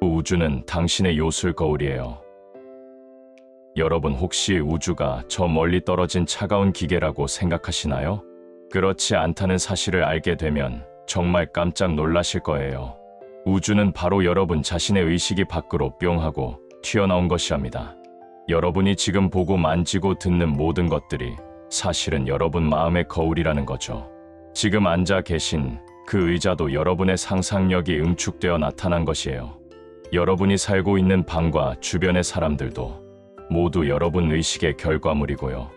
우주는 당신의 요술 거울이에요. 여러분 혹시 우주가 저 멀리 떨어진 차가운 기계라고 생각하시나요? 그렇지 않다는 사실을 알게 되면 정말 깜짝 놀라실 거예요. 우주는 바로 여러분 자신의 의식이 밖으로 뿅 하고 튀어나온 것이랍니다. 여러분이 지금 보고 만지고 듣는 모든 것들이 사실은 여러분 마음의 거울이라는 거죠. 지금 앉아 계신 그 의자도 여러분의 상상력이 응축되어 나타난 것이에요. 여러분이 살고 있는 방과 주변의 사람들도 모두 여러분 의식의 결과물이고요.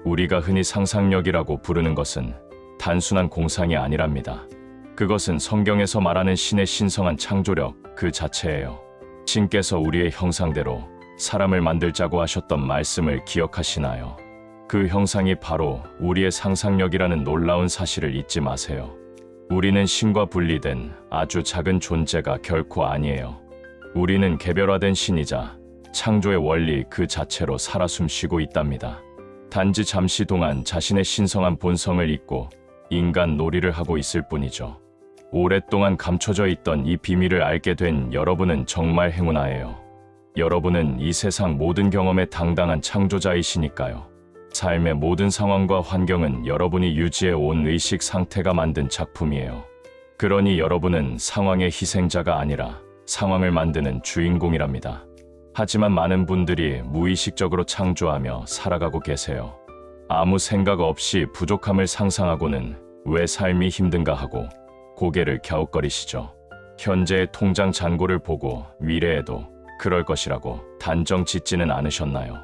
우리가 흔히 상상력이라고 부르는 것은 단순한 공상이 아니랍니다. 그것은 성경에서 말하는 신의 신성한 창조력 그 자체예요. 신께서 우리의 형상대로 사람을 만들자고 하셨던 말씀을 기억하시나요? 그 형상이 바로 우리의 상상력이라는 놀라운 사실을 잊지 마세요. 우리는 신과 분리된 아주 작은 존재가 결코 아니에요. 우리는 개별화된 신이자 창조의 원리 그 자체로 살아 숨쉬고 있답니다. 단지 잠시 동안 자신의 신성한 본성을 잊고 인간 놀이를 하고 있을 뿐이죠. 오랫동안 감춰져 있던 이 비밀을 알게 된 여러분은 정말 행운아예요. 여러분은 이 세상 모든 경험의 당당한 창조자이시니까요. 삶의 모든 상황과 환경은 여러분이 유지해 온 의식 상태가 만든 작품이에요. 그러니 여러분은 상황의 희생자가 아니라 상황을 만드는 주인공이랍니다. 하지만 많은 분들이 무의식적으로 창조하며 살아가고 계세요. 아무 생각 없이 부족함을 상상하고는 왜 삶이 힘든가 하고 고개를 갸웃거리시죠. 현재의 통장 잔고를 보고 미래에도 그럴 것이라고 단정 짓지는 않으셨나요?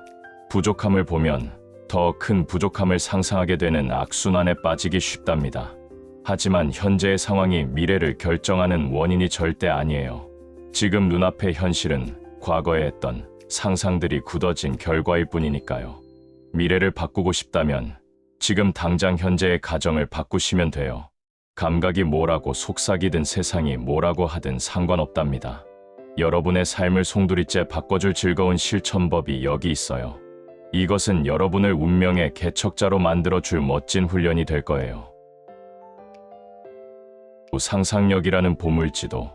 부족함을 보면 더 큰 부족함을 상상하게 되는 악순환에 빠지기 쉽답니다. 하지만 현재의 상황이 미래를 결정하는 원인이 절대 아니에요. 지금 눈앞의 현실은 과거에 했던 상상들이 굳어진 결과일 뿐이니까요. 미래를 바꾸고 싶다면 지금 당장 현재의 가정을 바꾸시면 돼요. 감각이 뭐라고 속삭이든 세상이 뭐라고 하든 상관없답니다. 여러분의 삶을 송두리째 바꿔줄 즐거운 실천법이 여기 있어요. 이것은 여러분을 운명의 개척자로 만들어줄 멋진 훈련이 될 거예요. 상상력이라는 보물지도.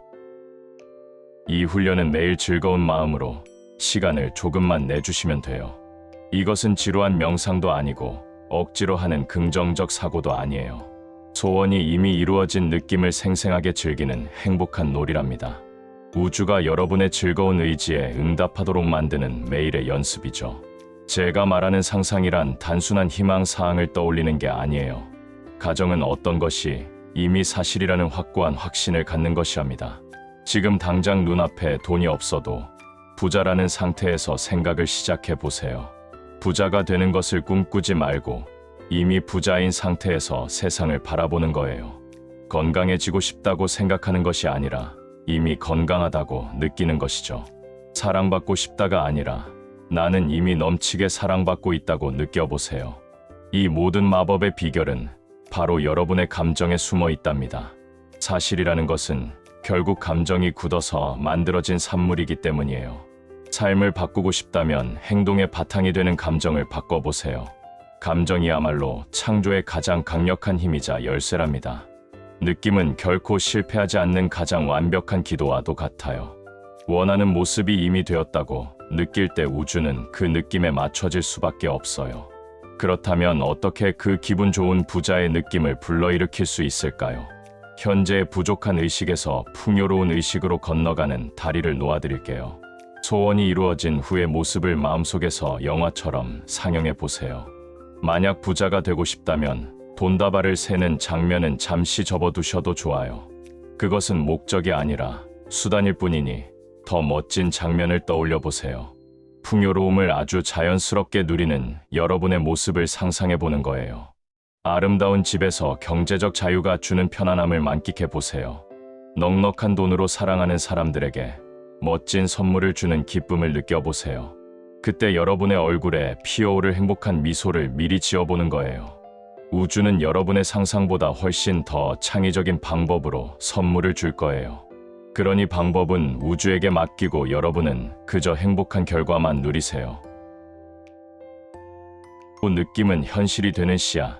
이 훈련은 매일 즐거운 마음으로 시간을 조금만 내주시면 돼요. 이것은 지루한 명상도 아니고 억지로 하는 긍정적 사고도 아니에요. 소원이 이미 이루어진 느낌을 생생하게 즐기는 행복한 놀이랍니다. 우주가 여러분의 즐거운 의지에 응답하도록 만드는 매일의 연습이죠. 제가 말하는 상상이란 단순한 희망사항을 떠올리는 게 아니에요. 가정은 어떤 것이 이미 사실이라는 확고한 확신을 갖는 것이랍니다. 지금 당장 눈앞에 돈이 없어도 부자라는 상태에서 생각을 시작해 보세요. 부자가 되는 것을 꿈꾸지 말고 이미 부자인 상태에서 세상을 바라보는 거예요. 건강해지고 싶다고 생각하는 것이 아니라 이미 건강하다고 느끼는 것이죠. 사랑받고 싶다가 아니라 나는 이미 넘치게 사랑받고 있다고 느껴보세요. 이 모든 마법의 비결은 바로 여러분의 감정에 숨어 있답니다. 사실이라는 것은 결국 감정이 굳어서 만들어진 산물이기 때문이에요. 삶을 바꾸고 싶다면 행동의 바탕이 되는 감정을 바꿔보세요. 감정이야말로 창조의 가장 강력한 힘이자 열쇠랍니다. 느낌은 결코 실패하지 않는 가장 완벽한 기도와도 같아요. 원하는 모습이 이미 되었다고 느낄 때 우주는 그 느낌에 맞춰질 수밖에 없어요. 그렇다면 어떻게 그 기분 좋은 부자의 느낌을 불러일으킬 수 있을까요? 현재의 부족한 의식에서 풍요로운 의식으로 건너가는 다리를 놓아드릴게요. 소원이 이루어진 후의 모습을 마음속에서 영화처럼 상영해 보세요. 만약 부자가 되고 싶다면 돈다발을 세는 장면은 잠시 접어두셔도 좋아요. 그것은 목적이 아니라 수단일 뿐이니 더 멋진 장면을 떠올려 보세요. 풍요로움을 아주 자연스럽게 누리는 여러분의 모습을 상상해 보는 거예요. 아름다운 집에서 경제적 자유가 주는 편안함을 만끽해 보세요. 넉넉한 돈으로 사랑하는 사람들에게 멋진 선물을 주는 기쁨을 느껴보세요. 그때 여러분의 얼굴에 피어오를 행복한 미소를 미리 지어보는 거예요. 우주는 여러분의 상상보다 훨씬 더 창의적인 방법으로 선물을 줄 거예요. 그러니 방법은 우주에게 맡기고 여러분은 그저 행복한 결과만 누리세요. 느낌은 현실이 되는 씨앗.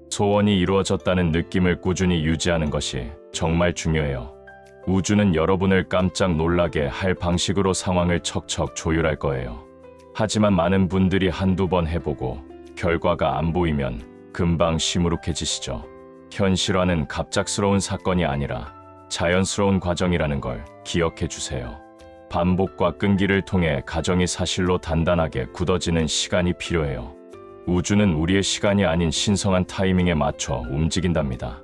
소원이 이루어졌다는 느낌을 꾸준히 유지하는 것이 정말 중요해요. 우주는 여러분을 깜짝 놀라게 할 방식으로 상황을 척척 조율할 거예요. 하지만 많은 분들이 한두 번 해보고 결과가 안 보이면 금방 시무룩해지시죠. 현실화는 갑작스러운 사건이 아니라 자연스러운 과정이라는 걸 기억해 주세요. 반복과 끈기를 통해 가정이 사실로 단단하게 굳어지는 시간이 필요해요. 우주는 우리의 시간이 아닌 신성한 타이밍에 맞춰 움직인답니다.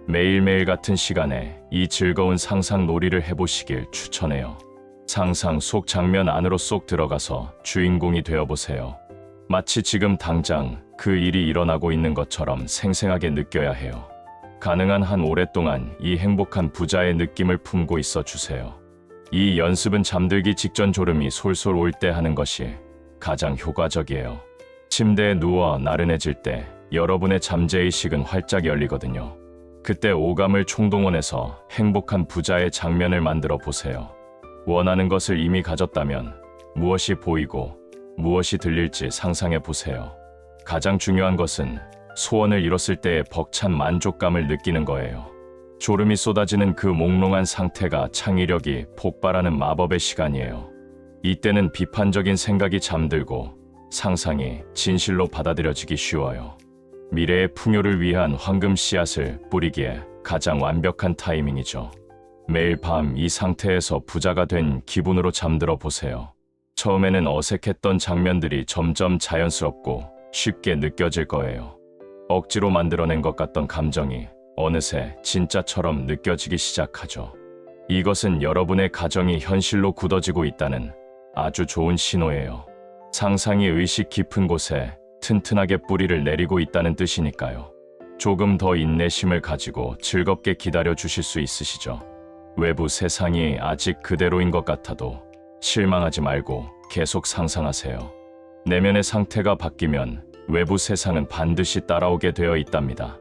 매일매일 같은 시간에 이 즐거운 상상 놀이를 해보시길 추천해요. 상상 속 장면 안으로 쏙 들어가서 주인공이 되어보세요. 마치 지금 당장 그 일이 일어나고 있는 것처럼 생생하게 느껴야 해요. 가능한 한 오랫동안 이 행복한 부자의 느낌을 품고 있어 주세요. 이 연습은 잠들기 직전 졸음이 솔솔 올 때 하는 것이 가장 효과적이에요. 침대에 누워 나른해질 때 여러분의 잠재의식은 활짝 열리거든요. 그때 오감을 총동원해서 행복한 부자의 장면을 만들어 보세요. 원하는 것을 이미 가졌다면 무엇이 보이고 무엇이 들릴지 상상해 보세요. 가장 중요한 것은 소원을 이뤘을 때의 벅찬 만족감을 느끼는 거예요. 졸음이 쏟아지는 그 몽롱한 상태가 창의력이 폭발하는 마법의 시간이에요. 이때는 비판적인 생각이 잠들고 상상이 진실로 받아들여지기 쉬워요. 미래의 풍요를 위한 황금 씨앗을 뿌리기에 가장 완벽한 타이밍이죠. 매일 밤 이 상태에서 부자가 된 기분으로 잠들어 보세요. 처음에는 어색했던 장면들이 점점 자연스럽고 쉽게 느껴질 거예요. 억지로 만들어낸 것 같던 감정이 어느새 진짜처럼 느껴지기 시작하죠. 이것은 여러분의 가정이 현실로 굳어지고 있다는 아주 좋은 신호예요. 상상이 의식 깊은 곳에 튼튼하게 뿌리를 내리고 있다는 뜻이니까요. 조금 더 인내심을 가지고 즐겁게 기다려 주실 수 있으시죠? 외부 세상이 아직 그대로인 것 같아도 실망하지 말고 계속 상상하세요. 내면의 상태가 바뀌면 외부 세상은 반드시 따라오게 되어 있답니다.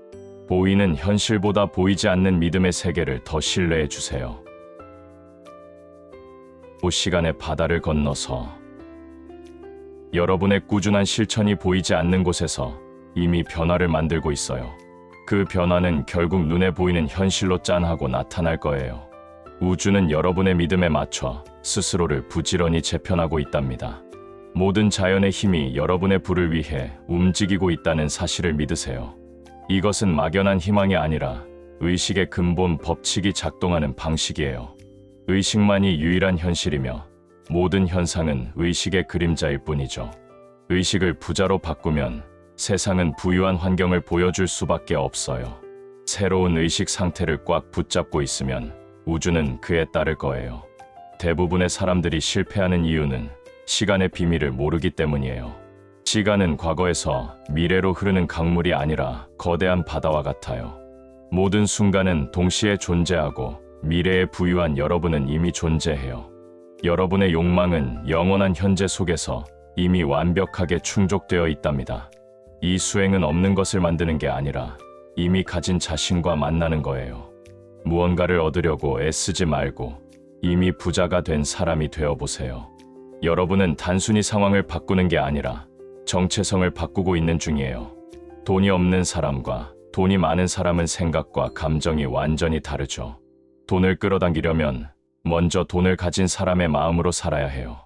보이는 현실보다 보이지 않는 믿음의 세계를 더 신뢰해 주세요. 시간의 바다를 건너서 여러분의 꾸준한 실천이 보이지 않는 곳에서 이미 변화를 만들고 있어요. 그 변화는 결국 눈에 보이는 현실로 짠하고 나타날 거예요. 우주는 여러분의 믿음에 맞춰 스스로를 부지런히 재편하고 있답니다. 모든 자연의 힘이 여러분의 부를 위해 움직이고 있다는 사실을 믿으세요. 이것은 막연한 희망이 아니라 의식의 근본 법칙이 작동하는 방식이에요. 의식만이 유일한 현실이며 모든 현상은 의식의 그림자일 뿐이죠. 의식을 부자로 바꾸면 세상은 부유한 환경을 보여줄 수밖에 없어요. 새로운 의식 상태를 꽉 붙잡고 있으면 우주는 그에 따를 거예요. 대부분의 사람들이 실패하는 이유는 시간의 비밀을 모르기 때문이에요. 시간은 과거에서 미래로 흐르는 강물이 아니라 거대한 바다와 같아요. 모든 순간은 동시에 존재하고 미래에 부유한 여러분은 이미 존재해요. 여러분의 욕망은 영원한 현재 속에서 이미 완벽하게 충족되어 있답니다. 이 수행은 없는 것을 만드는 게 아니라 이미 가진 자신과 만나는 거예요. 무언가를 얻으려고 애쓰지 말고 이미 부자가 된 사람이 되어보세요. 여러분은 단순히 상황을 바꾸는 게 아니라 정체성을 바꾸고 있는 중이에요. 돈이 없는 사람과 돈이 많은 사람은 생각과 감정이 완전히 다르죠. 돈을 끌어당기려면 먼저 돈을 가진 사람의 마음으로 살아야 해요.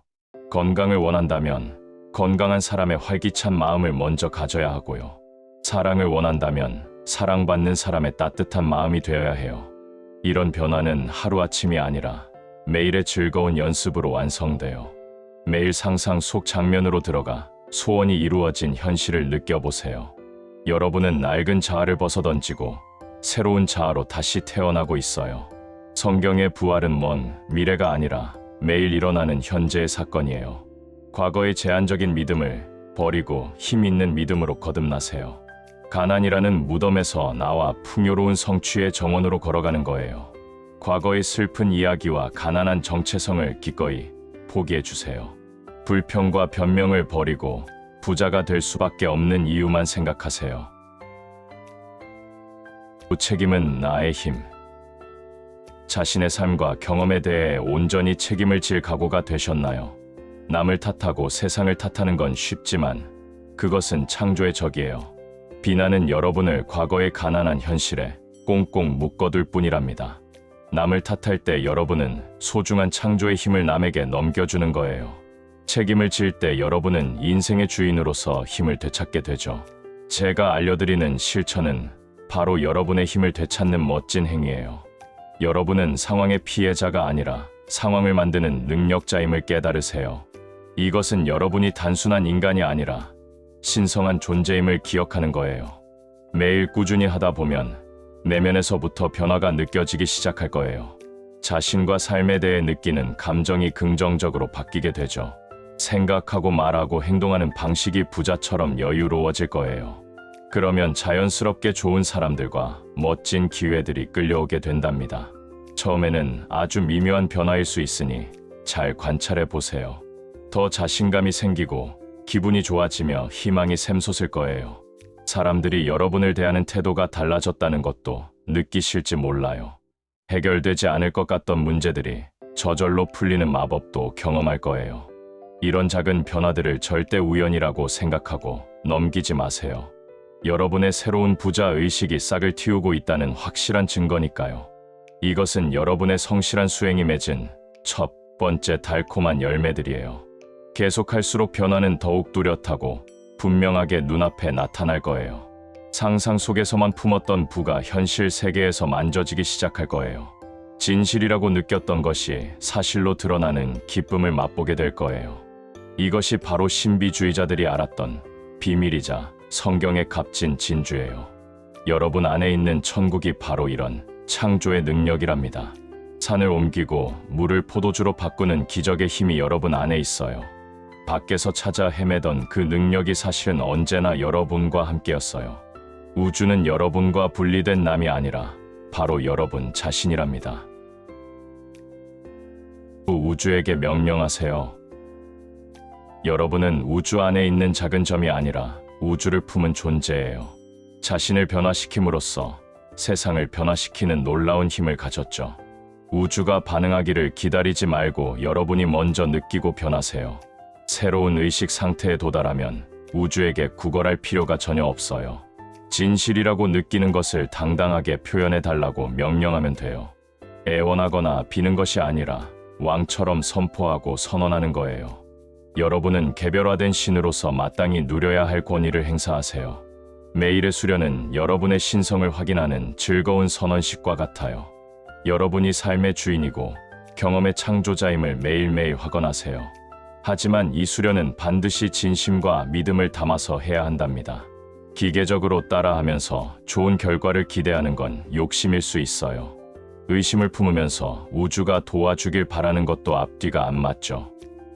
건강을 원한다면 건강한 사람의 활기찬 마음을 먼저 가져야 하고요. 사랑을 원한다면 사랑받는 사람의 따뜻한 마음이 되어야 해요. 이런 변화는 하루아침이 아니라 매일의 즐거운 연습으로 완성돼요. 매일 상상 속 장면으로 들어가 소원이 이루어진 현실을 느껴보세요. 여러분은 낡은 자아를 벗어던지고 새로운 자아로 다시 태어나고 있어요. 성경의 부활은 먼 미래가 아니라 매일 일어나는 현재의 사건이에요. 과거의 제한적인 믿음을 버리고 힘 있는 믿음으로 거듭나세요. 가난이라는 무덤에서 나와 풍요로운 성취의 정원으로 걸어가는 거예요. 과거의 슬픈 이야기와 가난한 정체성을 기꺼이 포기해 주세요. 불평과 변명을 버리고 부자가 될 수밖에 없는 이유만 생각하세요. 책임은 나의 힘. 자신의 삶과 경험에 대해 온전히 책임을 질 각오가 되셨나요? 남을 탓하고 세상을 탓하는 건 쉽지만 그것은 창조의 적이에요. 비난은 여러분을 과거의 가난한 현실에 꽁꽁 묶어둘 뿐이랍니다. 남을 탓할 때 여러분은 소중한 창조의 힘을 남에게 넘겨주는 거예요. 책임을 질 때 여러분은 인생의 주인으로서 힘을 되찾게 되죠. 제가 알려드리는 실천은 바로 여러분의 힘을 되찾는 멋진 행위예요. 여러분은 상황의 피해자가 아니라 상황을 만드는 능력자임을 깨달으세요. 이것은 여러분이 단순한 인간이 아니라 신성한 존재임을 기억하는 거예요. 매일 꾸준히 하다 보면 내면에서부터 변화가 느껴지기 시작할 거예요. 자신과 삶에 대해 느끼는 감정이 긍정적으로 바뀌게 되죠. 생각하고 말하고 행동하는 방식이 부자처럼 여유로워질 거예요. 그러면 자연스럽게 좋은 사람들과 멋진 기회들이 끌려오게 된답니다. 처음에는 아주 미묘한 변화일 수 있으니 잘 관찰해 보세요. 더 자신감이 생기고 기분이 좋아지며 희망이 샘솟을 거예요. 사람들이 여러분을 대하는 태도가 달라졌다는 것도 느끼실지 몰라요. 해결되지 않을 것 같던 문제들이 저절로 풀리는 마법도 경험할 거예요. 이런 작은 변화들을 절대 우연이라고 생각하고 넘기지 마세요. 여러분의 새로운 부자 의식이 싹을 틔우고 있다는 확실한 증거니까요. 이것은 여러분의 성실한 수행이 맺은 첫 번째 달콤한 열매들이에요. 계속할수록 변화는 더욱 뚜렷하고 분명하게 눈앞에 나타날 거예요. 상상 속에서만 품었던 부가 현실 세계에서 만져지기 시작할 거예요. 진실이라고 느꼈던 것이 사실로 드러나는 기쁨을 맛보게 될 거예요. 이것이 바로 신비주의자들이 알았던 비밀이자 성경의 값진 진주예요. 여러분 안에 있는 천국이 바로 이런 창조의 능력이랍니다. 산을 옮기고 물을 포도주로 바꾸는 기적의 힘이 여러분 안에 있어요. 밖에서 찾아 헤매던 그 능력이 사실은 언제나 여러분과 함께였어요. 우주는 여러분과 분리된 남이 아니라 바로 여러분 자신이랍니다. 우주에게 명령하세요. 여러분은 우주 안에 있는 작은 점이 아니라 우주를 품은 존재예요. 자신을 변화시킴으로써 세상을 변화시키는 놀라운 힘을 가졌죠. 우주가 반응하기를 기다리지 말고 여러분이 먼저 느끼고 변하세요. 새로운 의식 상태에 도달하면 우주에게 구걸할 필요가 전혀 없어요. 진실이라고 느끼는 것을 당당하게 표현해 달라고 명령하면 돼요. 애원하거나 비는 것이 아니라 왕처럼 선포하고 선언하는 거예요. 여러분은 개별화된 신으로서 마땅히 누려야 할 권위를 행사하세요. 매일의 수련은 여러분의 신성을 확인하는 즐거운 선언식과 같아요. 여러분이 삶의 주인이고 경험의 창조자임을 매일매일 확언하세요. 하지만 이 수련은 반드시 진심과 믿음을 담아서 해야 한답니다. 기계적으로 따라하면서 좋은 결과를 기대하는 건 욕심일 수 있어요. 의심을 품으면서 우주가 도와주길 바라는 것도 앞뒤가 안 맞죠.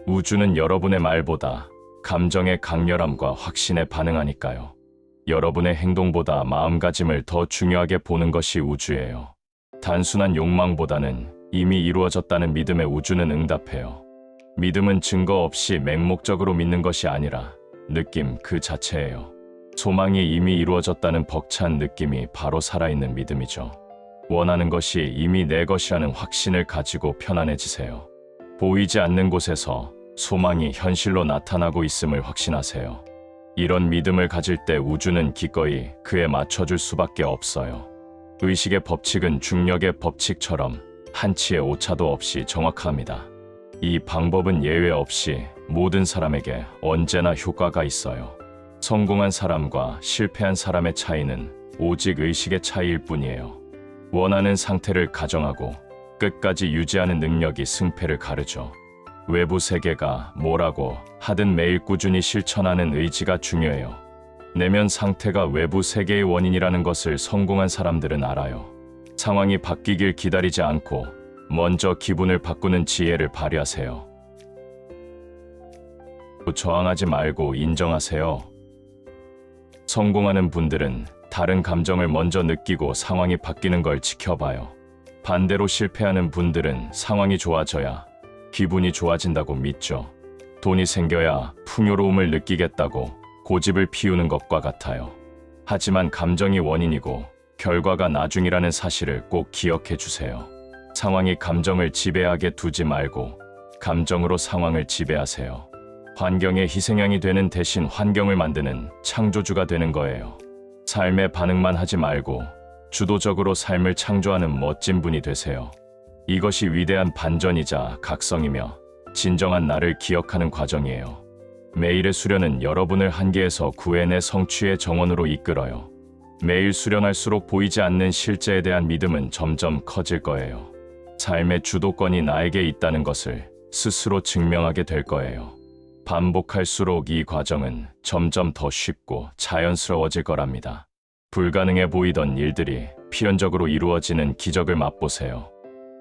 우주는 여러분의 말보다 감정의 강렬함과 확신에 반응하니까요. 여러분의 행동보다 마음가짐을 더 중요하게 보는 것이 우주예요. 단순한 욕망보다는 이미 이루어졌다는 믿음에 우주는 응답해요. 믿음은 증거 없이 맹목적으로 믿는 것이 아니라 느낌 그 자체예요. 소망이 이미 이루어졌다는 벅찬 느낌이 바로 살아있는 믿음이죠. 원하는 것이 이미 내 것이라는 확신을 가지고 편안해지세요. 보이지 않는 곳에서 소망이 현실로 나타나고 있음을 확신하세요. 이런 믿음을 가질 때 우주는 기꺼이 그에 맞춰줄 수밖에 없어요. 의식의 법칙은 중력의 법칙처럼 한치의 오차도 없이 정확합니다. 이 방법은 예외 없이 모든 사람에게 언제나 효과가 있어요. 성공한 사람과 실패한 사람의 차이는 오직 의식의 차이일 뿐이에요. 원하는 상태를 가정하고 끝까지 유지하는 능력이 승패를 가르죠. 외부 세계가 뭐라고 하든 매일 꾸준히 실천하는 의지가 중요해요. 내면 상태가 외부 세계의 원인이라는 것을 성공한 사람들은 알아요. 상황이 바뀌길 기다리지 않고 먼저 기분을 바꾸는 지혜를 발휘하세요. 저항하지 말고 인정하세요. 성공하는 분들은 다른 감정을 먼저 느끼고 상황이 바뀌는 걸 지켜봐요. 반대로 실패하는 분들은 상황이 좋아져야 기분이 좋아진다고 믿죠. 돈이 생겨야 풍요로움을 느끼겠다고 고집을 피우는 것과 같아요. 하지만 감정이 원인이고 결과가 나중이라는 사실을 꼭 기억해 주세요. 상황이 감정을 지배하게 두지 말고 감정으로 상황을 지배하세요. 환경의 희생양이 되는 대신 환경을 만드는 창조주가 되는 거예요. 삶에 반응만 하지 말고 주도적으로 삶을 창조하는 멋진 분이 되세요. 이것이 위대한 반전이자 각성이며 진정한 나를 기억하는 과정이에요. 매일의 수련은 여러분을 한계에서 구해내 성취의 정원으로 이끌어요. 매일 수련할수록 보이지 않는 실제에 대한 믿음은 점점 커질 거예요. 삶의 주도권이 나에게 있다는 것을 스스로 증명하게 될 거예요. 반복할수록 이 과정은 점점 더 쉽고 자연스러워질 거랍니다. 불가능해 보이던 일들이 필연적으로 이루어지는 기적을 맛보세요.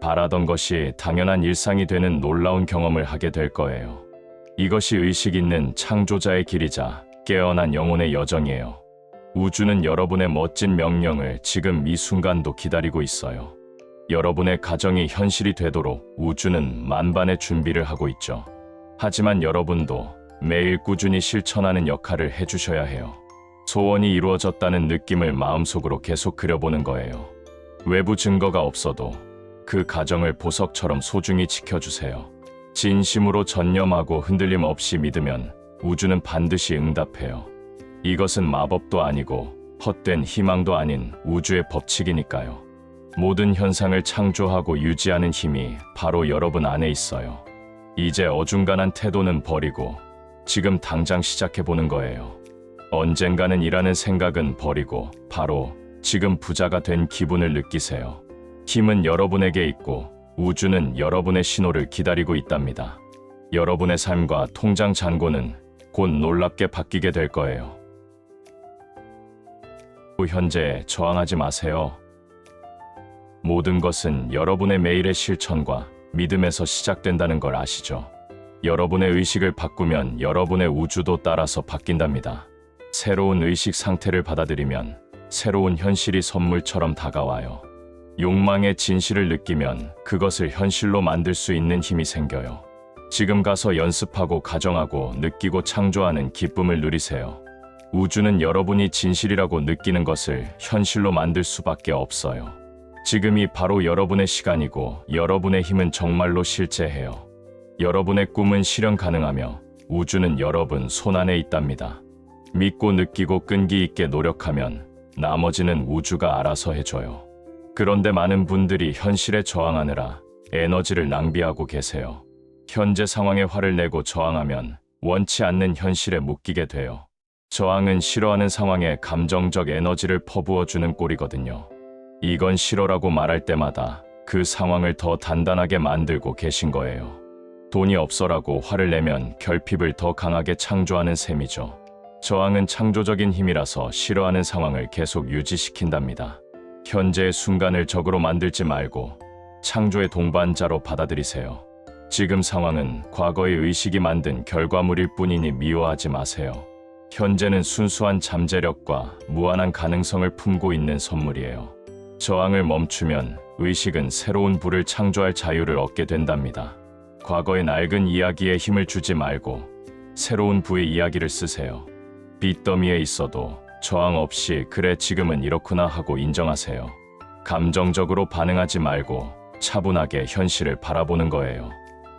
바라던 것이 당연한 일상이 되는 놀라운 경험을 하게 될 거예요. 이것이 의식 있는 창조자의 길이자 깨어난 영혼의 여정이에요. 우주는 여러분의 멋진 명령을 지금 이 순간도 기다리고 있어요. 여러분의 가정이 현실이 되도록 우주는 만반의 준비를 하고 있죠. 하지만 여러분도 매일 꾸준히 실천하는 역할을 해주셔야 해요. 소원이 이루어졌다는 느낌을 마음속으로 계속 그려보는 거예요. 외부 증거가 없어도 그 가정을 보석처럼 소중히 지켜주세요. 진심으로 전념하고 흔들림 없이 믿으면 우주는 반드시 응답해요. 이것은 마법도 아니고 헛된 희망도 아닌 우주의 법칙이니까요. 모든 현상을 창조하고 유지하는 힘이 바로 여러분 안에 있어요. 이제 어중간한 태도는 버리고 지금 당장 시작해보는 거예요. 언젠가는 이라는 생각은 버리고 바로 지금 부자가 된 기분을 느끼세요. 힘은 여러분에게 있고 우주는 여러분의 신호를 기다리고 있답니다. 여러분의 삶과 통장 잔고는 곧 놀랍게 바뀌게 될 거예요. 현재에 저항하지 마세요. 모든 것은 여러분의 매일의 실천과 믿음에서 시작된다는 걸 아시죠? 여러분의 의식을 바꾸면 여러분의 우주도 따라서 바뀐답니다. 새로운 의식 상태를 받아들이면 새로운 현실이 선물처럼 다가와요. 욕망의 진실을 느끼면 그것을 현실로 만들 수 있는 힘이 생겨요. 지금 가서 연습하고 가정하고 느끼고 창조하는 기쁨을 누리세요. 우주는 여러분이 진실이라고 느끼는 것을 현실로 만들 수밖에 없어요. 지금이 바로 여러분의 시간이고 여러분의 힘은 정말로 실제해요. 여러분의 꿈은 실현 가능하며 우주는 여러분 손안에 있답니다. 믿고 느끼고 끈기 있게 노력하면 나머지는 우주가 알아서 해줘요. 그런데 많은 분들이 현실에 저항하느라 에너지를 낭비하고 계세요. 현재 상황에 화를 내고 저항하면 원치 않는 현실에 묶이게 돼요. 저항은 싫어하는 상황에 감정적 에너지를 퍼부어주는 꼴이거든요. 이건 싫어라고 말할 때마다 그 상황을 더 단단하게 만들고 계신 거예요. 돈이 없어라고 화를 내면 결핍을 더 강하게 창조하는 셈이죠. 저항은 창조적인 힘이라서 싫어하는 상황을 계속 유지시킨답니다. 현재의 순간을 적으로 만들지 말고 창조의 동반자로 받아들이세요. 지금 상황은 과거의 의식이 만든 결과물일 뿐이니 미워하지 마세요. 현재는 순수한 잠재력과 무한한 가능성을 품고 있는 선물이에요. 저항을 멈추면 의식은 새로운 부를 창조할 자유를 얻게 된답니다. 과거의 낡은 이야기에 힘을 주지 말고 새로운 부의 이야기를 쓰세요. 빚더미에 있어도 저항 없이 그래 지금은 이렇구나 하고 인정하세요. 감정적으로 반응하지 말고 차분하게 현실을 바라보는 거예요.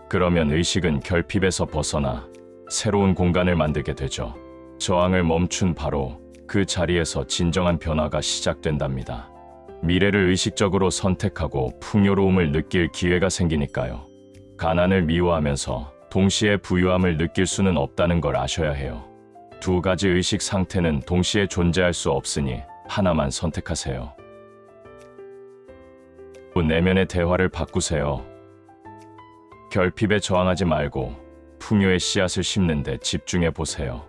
그러면 의식은 결핍에서 벗어나 새로운 공간을 만들게 되죠. 저항을 멈춘 바로 그 자리에서 진정한 변화가 시작된답니다. 미래를 의식적으로 선택하고 풍요로움을 느낄 기회가 생기니까요. 가난을 미워하면서 동시에 부유함을 느낄 수는 없다는 걸 아셔야 해요. 두 가지 의식 상태는 동시에 존재할 수 없으니 하나만 선택하세요. 내면의 대화를 바꾸세요. 결핍에 저항하지 말고 풍요의 씨앗을 심는 데 집중해 보세요.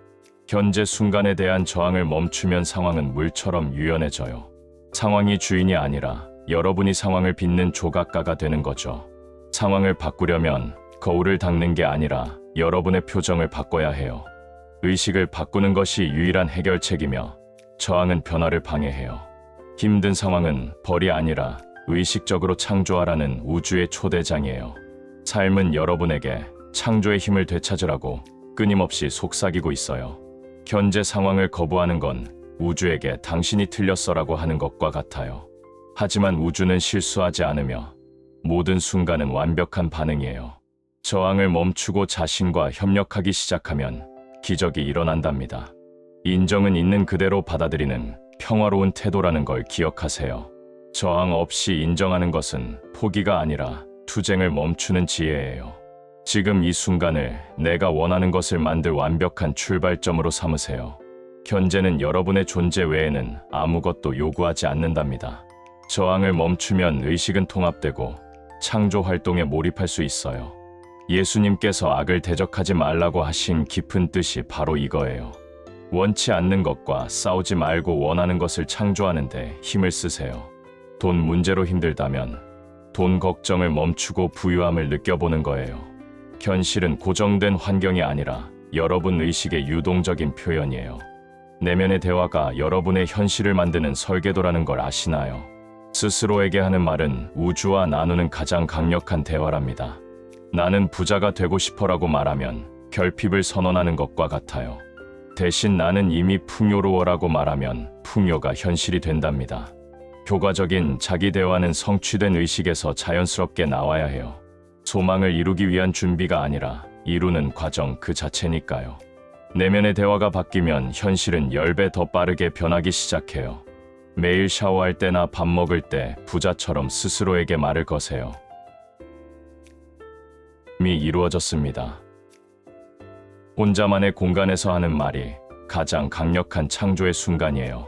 현재 순간에 대한 저항을 멈추면 상황은 물처럼 유연해져요. 상황이 주인이 아니라 여러분이 상황을 빚는 조각가가 되는 거죠. 상황을 바꾸려면 거울을 닦는 게 아니라 여러분의 표정을 바꿔야 해요. 의식을 바꾸는 것이 유일한 해결책이며 저항은 변화를 방해해요. 힘든 상황은 벌이 아니라 의식적으로 창조하라는 우주의 초대장이에요. 삶은 여러분에게 창조의 힘을 되찾으라고 끊임없이 속삭이고 있어요. 현재 상황을 거부하는 건 우주에게 당신이 틀렸어라고 하는 것과 같아요. 하지만 우주는 실수하지 않으며 모든 순간은 완벽한 반응이에요. 저항을 멈추고 자신과 협력하기 시작하면 기적이 일어난답니다. 인정은 있는 그대로 받아들이는 평화로운 태도라는 걸 기억하세요. 저항 없이 인정하는 것은 포기가 아니라 투쟁을 멈추는 지혜예요. 지금 이 순간을 내가 원하는 것을 만들 완벽한 출발점으로 삼으세요. 현재는 여러분의 존재 외에는 아무것도 요구하지 않는답니다. 저항을 멈추면 의식은 통합되고 창조 활동에 몰입할 수 있어요. 예수님께서 악을 대적하지 말라고 하신 깊은 뜻이 바로 이거예요. 원치 않는 것과 싸우지 말고 원하는 것을 창조하는데 힘을 쓰세요. 돈 문제로 힘들다면 돈 걱정을 멈추고 부유함을 느껴보는 거예요. 현실은 고정된 환경이 아니라 여러분 의식의 유동적인 표현이에요. 내면의 대화가 여러분의 현실을 만드는 설계도라는 걸 아시나요? 스스로에게 하는 말은 우주와 나누는 가장 강력한 대화랍니다. 나는 부자가 되고 싶어라고 말하면 결핍을 선언하는 것과 같아요. 대신 나는 이미 풍요로워라고 말하면 풍요가 현실이 된답니다. 효과적인 자기 대화는 성취된 의식에서 자연스럽게 나와야 해요. 소망을 이루기 위한 준비가 아니라 이루는 과정 그 자체니까요. 내면의 대화가 바뀌면 현실은 10배 더 빠르게 변하기 시작해요. 매일 샤워할 때나 밥 먹을 때 부자처럼 스스로에게 말을 거세요. 이미 이루어졌습니다. 혼자만의 공간에서 하는 말이 가장 강력한 창조의 순간이에요.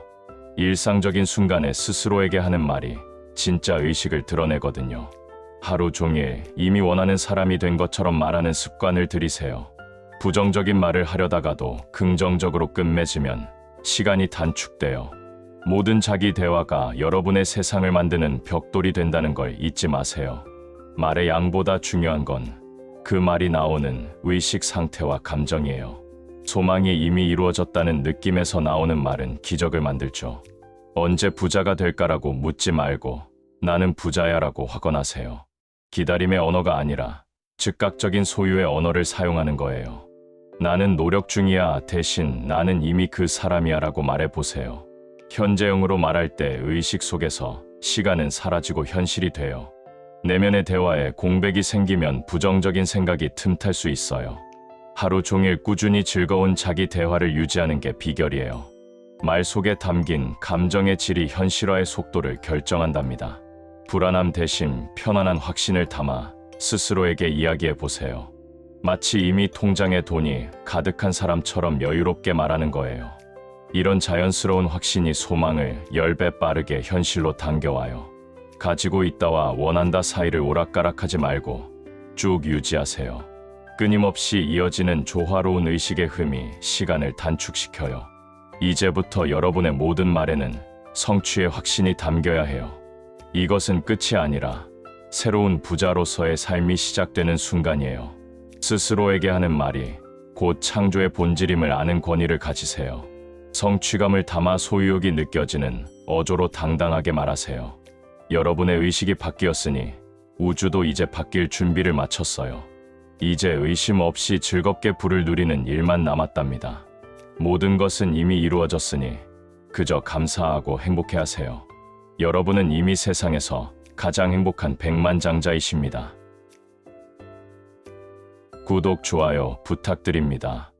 일상적인 순간에 스스로에게 하는 말이 진짜 의식을 드러내거든요. 하루 종일 이미 원하는 사람이 된 것처럼 말하는 습관을 들이세요. 부정적인 말을 하려다가도 긍정적으로 끝맺으면 시간이 단축돼요. 모든 자기 대화가 여러분의 세상을 만드는 벽돌이 된다는 걸 잊지 마세요. 말의 양보다 중요한 건 그 말이 나오는 의식 상태와 감정이에요. 소망이 이미 이루어졌다는 느낌에서 나오는 말은 기적을 만들죠. 언제 부자가 될까라고 묻지 말고 나는 부자야라고 확언하세요. 기다림의 언어가 아니라 즉각적인 소유의 언어를 사용하는 거예요. 나는 노력 중이야 대신 나는 이미 그 사람이야라고 말해보세요. 현재형으로 말할 때 의식 속에서 시간은 사라지고 현실이 돼요. 내면의 대화에 공백이 생기면 부정적인 생각이 틈탈 수 있어요. 하루 종일 꾸준히 즐거운 자기 대화를 유지하는 게 비결이에요. 말 속에 담긴 감정의 질이 현실화의 속도를 결정한답니다. 불안함 대신 편안한 확신을 담아 스스로에게 이야기해 보세요. 마치 이미 통장에 돈이 가득한 사람처럼 여유롭게 말하는 거예요. 이런 자연스러운 확신이 소망을 10배 빠르게 현실로 당겨와요. 가지고 있다와 원한다 사이를 오락가락하지 말고 쭉 유지하세요. 끊임없이 이어지는 조화로운 의식의 흠이 시간을 단축시켜요. 이제부터 여러분의 모든 말에는 성취의 확신이 담겨야 해요. 이것은 끝이 아니라 새로운 부자로서의 삶이 시작되는 순간이에요. 스스로에게 하는 말이 곧 창조의 본질임을 아는 권위를 가지세요. 성취감을 담아 소유욕이 느껴지는 어조로 당당하게 말하세요. 여러분의 의식이 바뀌었으니 우주도 이제 바뀔 준비를 마쳤어요. 이제 의심 없이 즐겁게 불을 누리는 일만 남았답니다. 모든 것은 이미 이루어졌으니 그저 감사하고 행복해하세요. 여러분은 이미 세상에서 가장 행복한 백만장자이십니다. 구독, 좋아요 부탁드립니다.